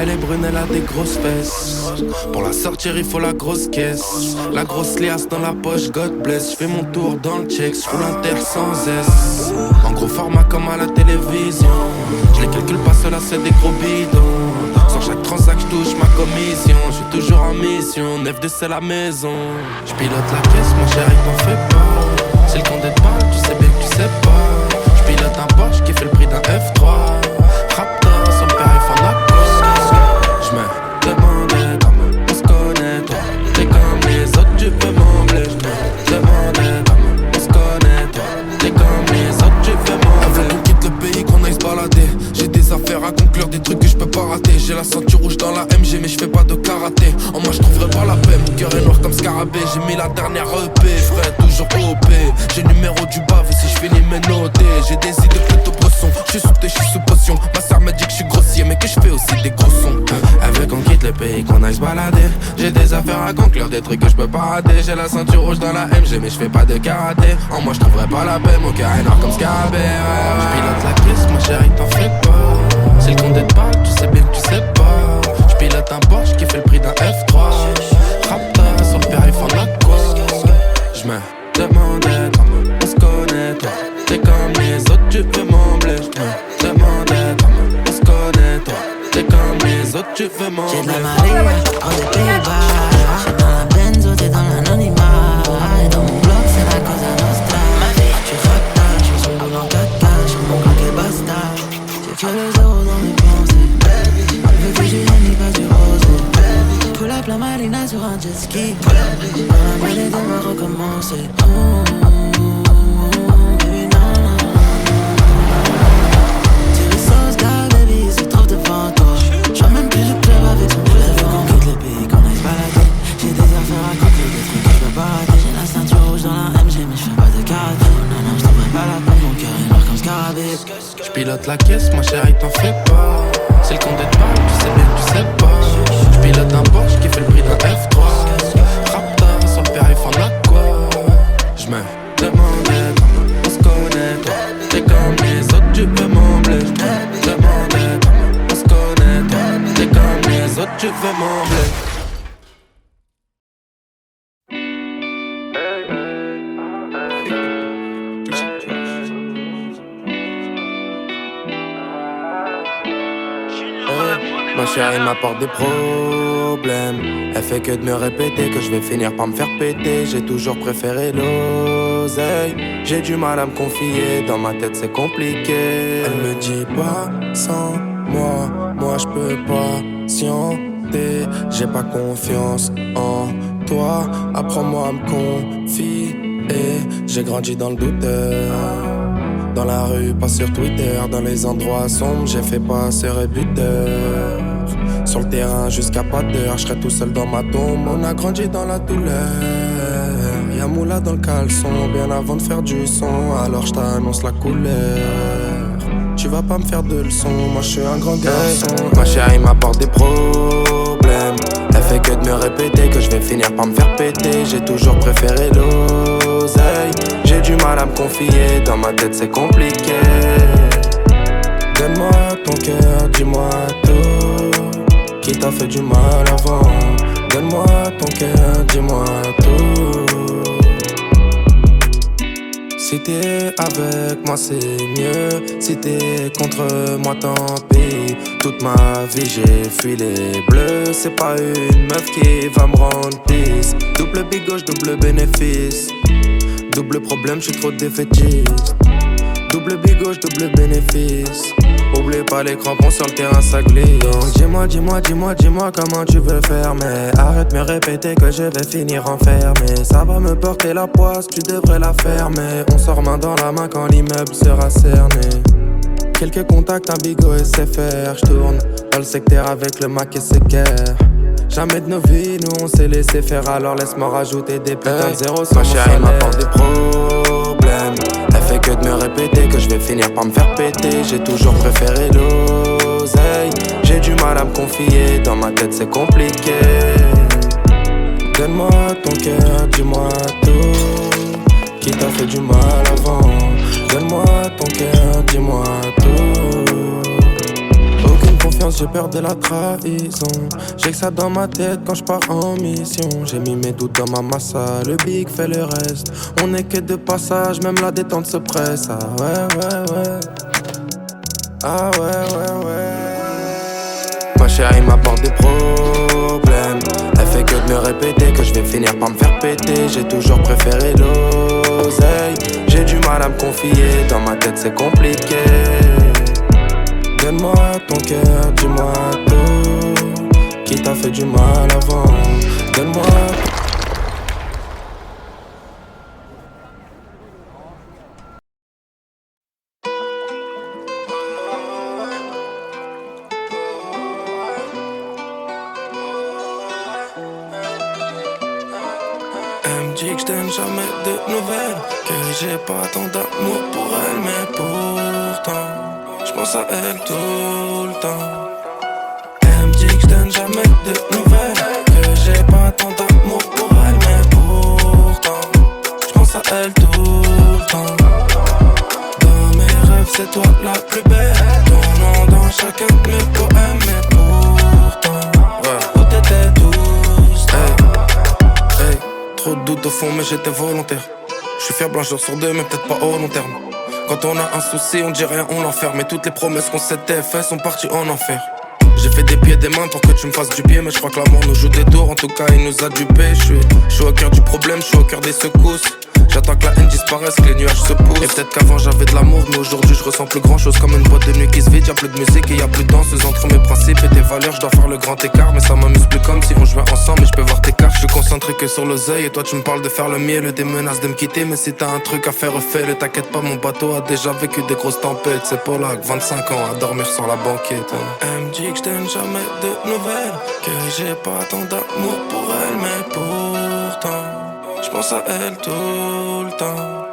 Elle est brune, elle a des grosses fesses. Pour la sortir, il faut la grosse caisse. La grosse liasse dans la poche, God bless. J'fais mon tour dans le check, j'roule inter sans S. En gros format comme à la télévision. Je les calcule pas, cela c'est des gros bidons. Sur chaque transac, j'touche ma commission. J'suis toujours en mission, 9-2 c'est la maison. J'pilote la caisse, mon chéri, t'en fais pas. C'est le compte des balles, tu sais bien que tu sais pas. J'pilote un Porsche qui fait le prix d'un F3. Raptor, sur le périph' en J'ai la ceinture rouge dans la MG mais je fais pas de karaté. En moi je trouverai pas la paix, mon cœur est noir comme scarabée. J'ai mis la dernière EP, frère, toujours OP. J'ai le numéro du bave et si je finis mes notés. J'ai des idées plutôt bresson, je suis sous thé, je suis sous potion. Ma sœur m'a dit que je suis grossier mais que je fais aussi des gros sons. Elle veut qu'on quitte le pays, qu'on aille se balader. J'ai des affaires à conclure, des trucs que je peux pas rater. J'ai la ceinture rouge dans la MG mais je fais pas de karaté. En moi je trouverai pas la paix, mon cœur est noir comme scarabée. J'pilote la caisse, ma chérie t'en fais pas. C'est le compte de balle, tu sais bien que tu sais pas. J'pilote un Porsche qui fait le prix d'un F3. Rapta sur le périph' en aqua. J'me demandais comment on se connaît toi. T'es comme les autres, tu veux m'embler. J'me demandais comment on se connaît toi. T'es comme les autres, tu veux m'embler. J'ai de la Maria, hors des Pays-Bas. J'suis dans la Benzo, t'es dans l'anonymat. Et dans mon bloc, c'est la Cosa Nostra. J'suis rapta, j'suis son boule en 4K. J'suis mon bloc et basta. J'ai que le zéro dans mes pensées. Veux que j'ai mis pas du rosé. Pull up la marina sur un jet ski. Dans la mêlée de me recommencer. Baby, non, non, non. Tu les sauces gars, baby, il se trouve devant toi. J'vois même plus le club avec son poulet. Faut qu'on quitte le pays, qu'on aille se balader. J'ai des affaires à conclure, des trucs que je peux pas rater. J'ai la ceinture rouge dans la MG, mais je fais pas de karaté. Non, non, je trouverai pas la peine, mon cœur est noir comme scarabée. J'pilote la caisse, ma chérie t'en fais pas. C'est le compte de balle, tu sais bien que tu sais pas. J'pilote un Porsche qui fait le prix d'un F3. Rapta sur le périph' en aqua. J'me demandais comment on se connaît toi. T'es comme les autres, tu peux m'embler. J'me demandais comment on se connaît toi. T'es comme les autres, tu veux m'embler. Ma chérie m'apporte des problèmes. Elle fait que de me répéter que je vais finir par me faire péter. J'ai toujours préféré l'oseille. J'ai du mal à me confier, dans ma tête c'est compliqué. Elle me dit pas sans moi, moi je peux pas patienter. J'ai pas confiance en toi, apprends-moi à me confier. J'ai grandi dans le douteur. Dans la rue, pas sur Twitter. Dans les endroits sombres, j'ai fait passer buteur. Sur le terrain jusqu'à pas d'heure, je serai tout seul dans ma tombe. On a grandi dans la douleur. Y'a moula dans le caleçon, bien avant de faire du son. Alors je t'annonce la couleur. Tu vas pas me faire de leçons, moi je suis un grand garçon. Ma chérie m'apporte des problèmes. Elle fait que de me répéter que je vais finir par me faire péter. J'ai toujours préféré l'oseille. J'ai du mal à me confier, dans ma tête c'est compliqué. Donne-moi ton cœur, dis-moi tout. Qui t'a fait du mal avant? Donne-moi ton cœur, dis-moi tout. Si t'es avec moi c'est mieux. Si t'es contre moi tant pis. Toute ma vie j'ai fui les bleus. C'est pas une meuf qui va me rendre pisse. Double big gauche, double bénéfice. Double problème, je suis trop défaitiste. Double big gauche, double bénéfice. Oublie pas les crampons sur le terrain, ça glisse. Donc dis-moi comment tu veux faire. Mais arrête de me répéter que je vais finir enfermé. Ça va me porter la poisse, tu devrais la fermer. On sort main dans la main quand l'immeuble sera cerné. Quelques contacts, un bigot et c'est faire. J'tourne dans le secteur avec le Mac et ses guerres. Jamais de nos vies, nous on s'est laissé faire. Alors laisse-moi rajouter des putains de zéro sur ma mon chérie m'apporte des problèmes. Elle fait que de me répéter que je vais finir par me faire péter. J'ai toujours préféré l'oseille. J'ai du mal à me confier, dans ma tête c'est compliqué. Donne-moi ton cœur, dis-moi tout. Qui t'a fait du mal avant? Donne-moi ton cœur, dis-moi tout. Aucune confiance, j'ai peur de la trahison. J'ai que ça dans ma tête quand je pars en mission. J'ai mis mes doutes dans ma massa, le big fait le reste. On est que de passage, même la détente se presse. Ah ouais. Ah ouais. Ma chérie m'apporte des problèmes. Elle fait que de me répéter que je vais finir par me faire péter. J'ai toujours préféré l'oseille. J'ai du mal à me confier, dans ma tête c'est compliqué. Donne-moi ton cœur, dis-moi tout. Qui t'a fait du mal avant? Donne-moi. dit que je donne jamais de nouvelles, que j'ai pas tant d'amour pour elle, mais pourtant j'pense à elle tout le temps. Elle me dit que je donne jamais de nouvelles, que j'ai pas tant d'amour pour elle, mais pourtant j'pense à elle tout le temps. Dans mes rêves c'est toi la plus belle, ton nom dans chacun de mes poèmes, mais pourtant où t'étais tous. Hey, trop de doutes au fond mais j'étais volontaire. J'suis fiable un jour sur deux mais peut-être pas au long terme. Quand on a un souci on dit rien, on l'enferme. Mais toutes les promesses qu'on s'était faites sont parties en enfer. J'ai fait des pieds et des mains pour que tu me fasses du pied, mais je crois que l'amour nous joue des tours, en tout cas il nous a dupés. Je suis au cœur du problème, je suis au cœur des secousses. J'attends que la haine disparaisse, que les nuages se poussent. Et peut-être qu'avant j'avais de l'amour, mais aujourd'hui je ressens plus grand chose. Comme une boîte de nuit qui se vide, y'a plus de musique et y'a plus de danseuse. Entre mes principes et tes valeurs, je dois faire le grand écart. Mais ça m'amuse plus comme si on jouait ensemble, mais je peux voir tes cartes. Je suis concentré que sur l'oseille et toi tu me parles de faire le miel, des menaces de me quitter. Mais si t'as un truc à faire, refais-le. T'inquiète pas, mon bateau a déjà vécu des grosses tempêtes. C'est Polak, 25 ans à dormir sur la banquette. Elle me dit que je donne jamais de nouvelles, que j'ai pas tant d'amour pour elle, mais pourtant j'pense à elle tout le temps.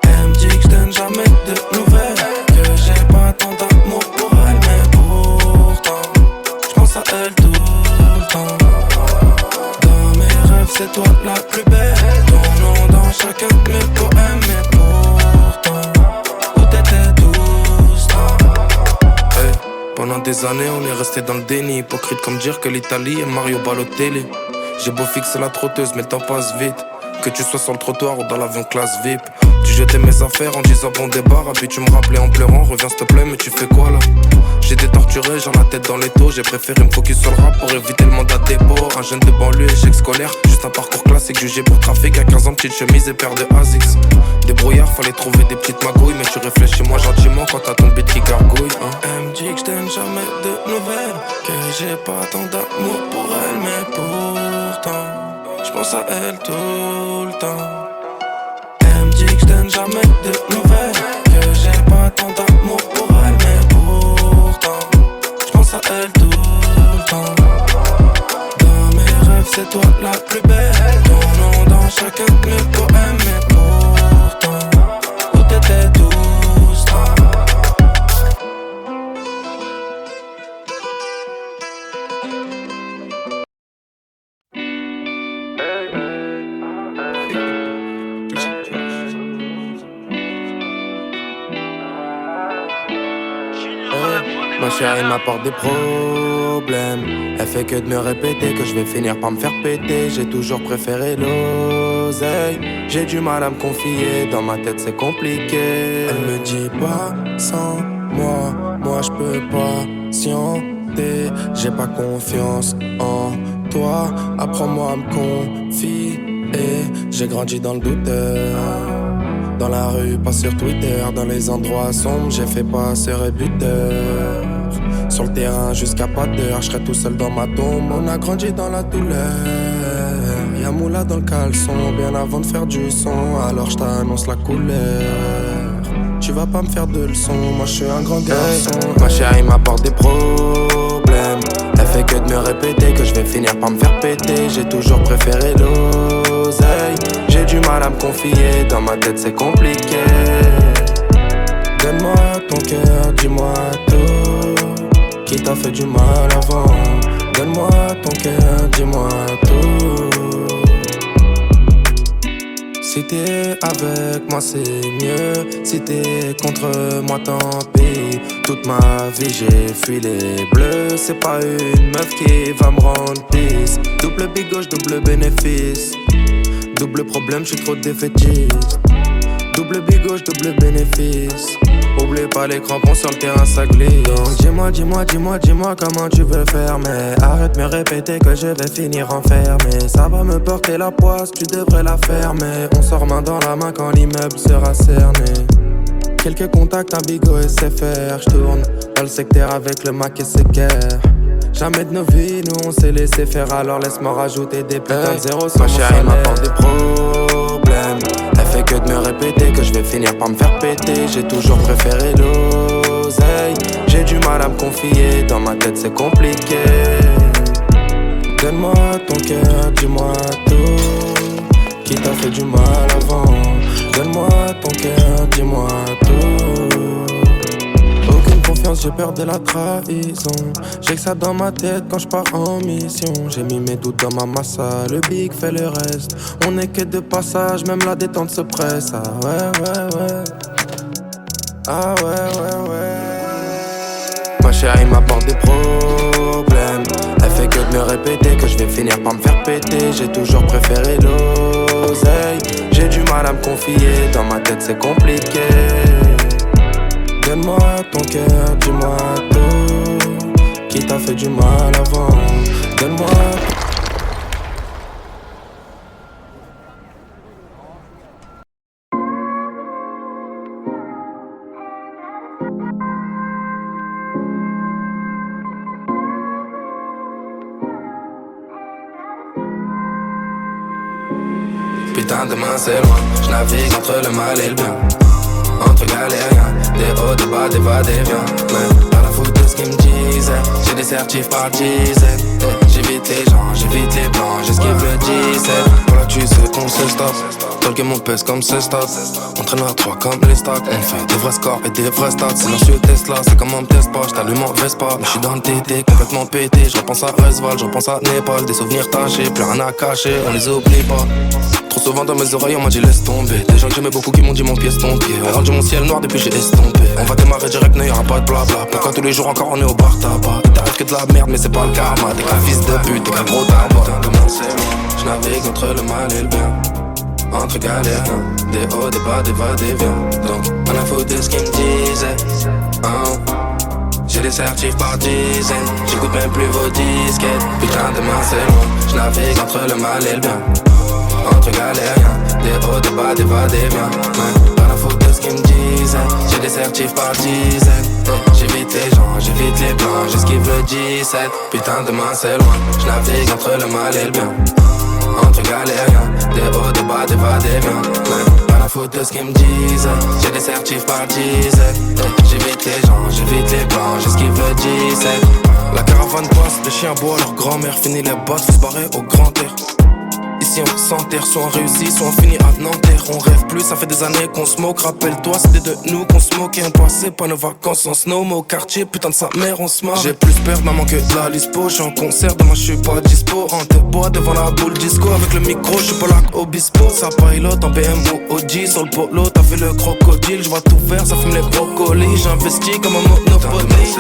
Elle me dit que je donne jamais de nouvelles, que j'ai pas tant d'amour pour elle, mais pourtant j'pense à elle tout le temps. Dans mes rêves c'est toi la plus belle, ton nom dans chacun de mes poèmes, mais pourtant où t'étais tous temps. Hey, pendant des années on est resté dans le déni, hypocrite comme dire que l'Italie est Mario Balotelli. J'ai beau fixer la trotteuse mais le temps passe vite, que tu sois sur le trottoir ou dans l'avion classe VIP. Tu jetais mes affaires en disant bon débarras, puis tu me rappelais en pleurant, reviens s'il te plaît mais tu fais quoi là? J'étais torturé, j'en la tête dans les taux. J'ai préféré me focus sur le rap pour éviter le mandat de dépôt. Un jeune de banlieue, échec scolaire, juste un parcours classique. Jugé pour trafic à 15 ans, petite chemise et paire de Asics. Débrouillard, fallait trouver des petites magouilles, mais tu réfléchis moi gentiment quand t'as ton beat qui gargouille, hein. Elle me dit que je donne jamais de nouvelles, que j'ai pas tant d'amour pour elle, mais pourtant j'pense à elle tout le temps. Elle me dit que je donne jamais de nouvelles, que j'ai pas tant d'amour pour elle, mais pourtant j'pense à elle tout le temps. Dans mes rêves c'est toi la plus belle, ton nom dans chacun de mes poèmes, mais pourtant où t'étais tous temps. Ma chérie m'apporte des problèmes. Elle fait que de me répéter que je vais finir par me faire péter. J'ai toujours préféré l'oseille. J'ai du mal à me confier, dans ma tête c'est compliqué. Elle me dit pas sans moi, moi je peux pas patienter. J'ai pas confiance en toi, apprends-moi à me confier. J'ai grandi dans le douteur, dans la rue, pas sur Twitter. Dans les endroits sombres, j'ai fait passeur et buteur. Sur le terrain jusqu'à pas d'heure, je serai tout seul dans ma tombe. On a grandi dans la douleur. Y'a moula dans le caleçon, bien avant de faire du son. Alors je t'annonce la couleur. Tu vas pas me faire de leçons, moi je suis un grand garçon. Ma chérie m'apporte des problèmes. Elle fait que de me répéter que je vais finir par me faire péter. J'ai toujours préféré l'oseille. J'ai du mal à me confier, dans ma tête c'est compliqué. Donne-moi ton cœur, dis-moi tout. Qui t'a fait du mal avant? Donne-moi ton cœur, dis-moi tout. Si t'es avec moi c'est mieux, si t'es contre moi tant pis. Toute ma vie j'ai fui les bleus. C'est pas une meuf qui va me rendre pisse. Double big gauche, double bénéfice. Double problème, j'suis trop défaitiste. Double big gauche, double bénéfice. Oublie pas les crampons sur le terrain ça glisse. Donc dis-moi comment tu veux faire. Mais arrête de me répéter que je vais finir enfermé. Ça va me porter la poisse, tu devrais la fermer. On sort main dans la main quand l'immeuble sera cerné. Quelques contacts, un bigot et c'est faire. J'tourne dans le secteur avec le Mac et ses guerres. Jamais de nos vies, nous on s'est laissé faire. Alors laisse-moi rajouter des putains de zéro sur mon salaire. Ma chérie m'apporte des problèmes. Elle fait que de me répéter que je vais finir par me faire péter. J'ai toujours préféré l'oseille. J'ai du mal à me confier, dans ma tête c'est compliqué. Donne-moi ton cœur, dis-moi tout. qui t'a fait du mal avant. Donne-moi ton cœur, dis-moi tout. Aucune confiance, j'ai peur de la trahison. J'ai que ça dans ma tête quand je pars en mission. J'ai mis mes doutes dans ma massa, le big fait le reste. On est que de passage, même la détente se presse. Ah ouais. Ah ouais. Ma chérie m'apporte des problèmes. Elle fait que de me répéter que je vais finir par me faire péter. J'ai toujours préféré l'oseille. J'ai du mal à me confier, dans ma tête c'est compliqué. Donne-moi ton cœur, dis-moi tout. Qui t'a fait du mal avant? Donne-moi. Putain, demain c'est loin, je navigue entre le mal et le bien. Entre galériens, des hauts, des bas, des va-et-vient. Mais pas la faute de ce qu'ils me disaient. J'ai des certifs par dizaines. J'évite les gens, j'évite les blancs, j'esquive le 17. Voilà, tu sais qu'on se stoppe. Dans le game on pèse comme ce stop. On traîne à 3 comme les stocks. On fait des vrais scores et des vrais stats. Silencieux Tesla, c'est comme on me teste pas. J't'allume en Vespa, mais j'suis dans le TT, complètement pété. J'repense à Resval, j'repense à Népal. Des souvenirs tachés, plus rien à cacher, on les oublie pas. Trop souvent dans mes oreilles on m'a dit laisse tomber. Des gens que j'aimais beaucoup qui m'ont dit mon pied est ton pied. On rendu mon ciel noir depuis j'ai estompé. On va démarrer direct, n'y aura pas de blabla. Pourquoi tous les jours encore on est au bar tabac? Il t'arrive que de la merde mais c'est pas le karma. T'es qu'un fils de pute, t'es qu'un gros tabac. Demain c'est loin, j'navigue entre le mal et le bien. Entre galériens, des hauts, des bas, des va-et-vient. Donc on a foutu de ce qu'ils me disaient. J'ai des certifs par dizaines. J'écoute même plus vos disquettes. Putain demain c'est loin, j'navigue entre le mal et le bien. Entre galériens, des hauts, des bas, des va-et-vient. Pas la faute de ce qu'ils me disaient. J'ai des certifs par dizaines. J'évite les gens, j'évite les blancs, j'esquive le 17. Putain demain c'est loin, j'navigue entre le mal et le bien. Entre galériens, des hauts, des bas, des va-et-vient. Pas la faute de ce qu'ils me disent. J'ai des certifs par dizaines. J'évite les gens, j'évite les blancs, j'esquive le 17. La caravane passe, les chiens boivent, leur grand-mère finit les bosses, faut se barrer au grand air. Ici on s'enterre, soit on réussit, soit on finit à Nanterre. On rêve plus, ça fait des années qu'on se moque. Rappelle-toi, c'était de nous qu'on se moquait. On passait pas nos vacances en snow, mais au quartier, putain de sa mère, on se marre. J'ai plus peur de maman que de la lispo. J'suis en concert, demain j'suis pas dispo. En te bois devant la boule disco. Avec le micro, j'suis pas là qu'Obispo. Ça pilote en BM ou OG. Sur le polo, t'as fait le crocodile. J'vois tout faire, ça fume les brocolis. J'investis comme un monopoly.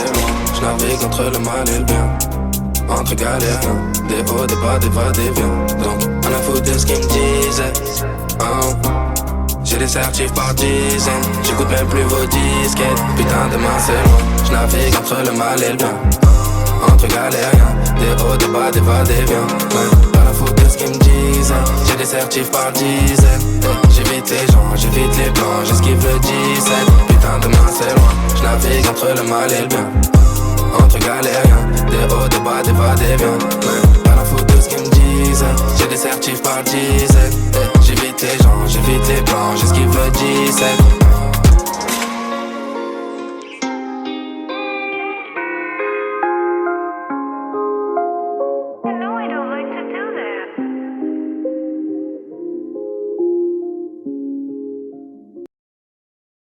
J'navigue entre le mal et le bien. Entre galériens, des hauts, des bas, des va-et-vient. Donc on a foutu de ce qu'ils me disaient. J'ai des certifs par dizaines. J'écoute même plus vos disquettes. Putain demain c'est loin, j'navigue entre le mal et le bien. Entre galériens, des hauts, des bas, des va-et-vient. Pas la faute de ce qu'ils me disaient. J'ai des certifs par dizaines. J'évite les gens, j'évite les blancs, j'esquive le 17. Putain demain c'est loin, j'navigue entre le mal et le bien. Entre galériens, des hauts, des bas, des va-et-vient. Pas la faute de ce qu'ils me disent. J'ai des certifs par dizaines. J'évite les gens, j'évite les blancs, j'esquive le 17.